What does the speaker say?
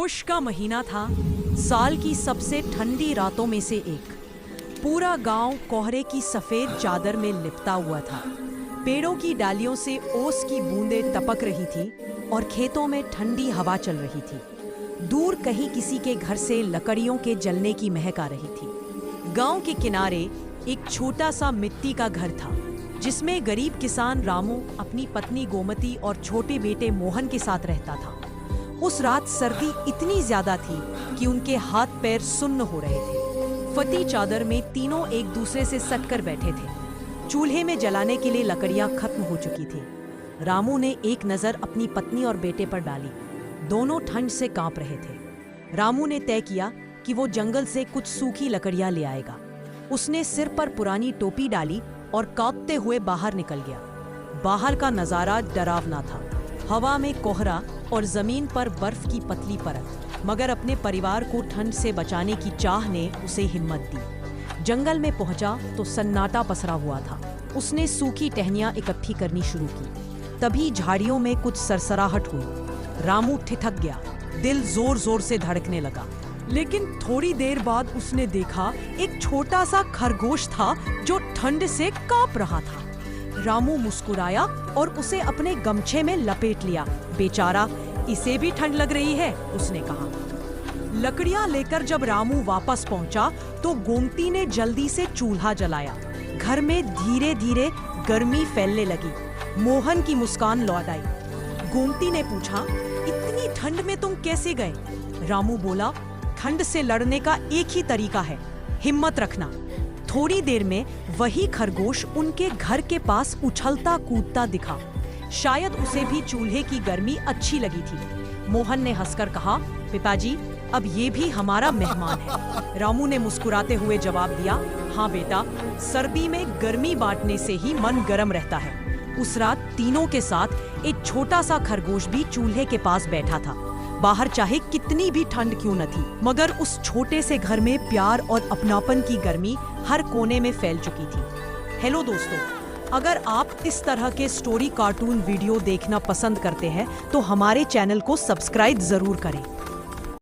पुष का महीना था, साल की सबसे ठंडी रातों में से एक। पूरा गांव कोहरे की सफेद चादर में लिपटा हुआ था। पेड़ों की डालियों से ओस की बूंदें टपक रही थी और खेतों में ठंडी हवा चल रही थी। दूर कहीं किसी के घर से लकड़ियों के जलने की महक आ रही थी। गांव के किनारे एक छोटा सा मिट्टी का घर था, जिसमें गरीब किसान रामू अपनी पत्नी गोमती और छोटे बेटे मोहन के साथ रहता था। उस रात सर्दी इतनी ज्यादा थी कि उनके हाथ पैर सुन्न हो रहे थे। फटी चादर में तीनों एक दूसरे से सटकर बैठे थे। चूल्हे में जलाने के लिए लकड़ियां खत्म हो चुकी थी। रामू ने एक नजर अपनी पत्नी और बेटे पर डाली। दोनों ठंड से कांप रहे थे। रामू ने तय किया कि वो जंगल से कुछ सूखी लकड़ियां ले आएगा। उसने सिर पर पुरानी टोपी डाली और कांपते हुए बाहर निकल गया। बाहर का नजारा डरावना था। हवा में कोहरा और जमीन पर बर्फ की पतली परत, मगर अपने परिवार को ठंड से बचाने की चाह ने उसे हिम्मत दी। जंगल में पहुंचा तो सन्नाटा पसरा हुआ था। उसने सूखी टहनियां इकट्ठी करनी शुरू की। तभी झाड़ियों में कुछ सरसराहट हुई। रामू ठिठक गया, दिल जोर जोर से धड़कने लगा। लेकिन थोड़ी देर बाद उसने देखा एक छोटा सा खरगोश था जो ठंड से कांप रहा था। रामू मुस्कुराया और उसे अपने गमछे में लपेट लिया। बेचारा, इसे भी ठंड लग रही है, उसने कहा। लकड़ियां लेकर जब रामू वापस पहुंचा तो गोमती ने जल्दी से चूल्हा जलाया। घर में धीरे धीरे गर्मी फैलने लगी। मोहन की मुस्कान लौट आई। गोमती ने पूछा, इतनी ठंड में तुम कैसे गए? रामू बोला, ठंड से लड़ने का एक ही तरीका है, हिम्मत रखना। थोड़ी देर में वही खरगोश उनके घर के पास उछलता कूदता दिखा। शायद उसे भी चूल्हे की गर्मी अच्छी लगी थी। मोहन ने हंसकर कहा, पिताजी, अब ये भी हमारा मेहमान है। रामू ने मुस्कुराते हुए जवाब दिया, हाँ बेटा, सर्दी में गर्मी बांटने से ही मन गर्म रहता है। उस रात तीनों के साथ एक छोटा सा खरगोश भी चूल्हे के पास बैठा था। बाहर चाहे कितनी भी ठंड क्यों न थी, मगर उस छोटे से घर में प्यार और अपनापन की गर्मी हर कोने में फैल चुकी थी। हेलो दोस्तों, अगर आप इस तरह के स्टोरी कार्टून वीडियो देखना पसंद करते हैं तो हमारे चैनल को सब्सक्राइब जरूर करें।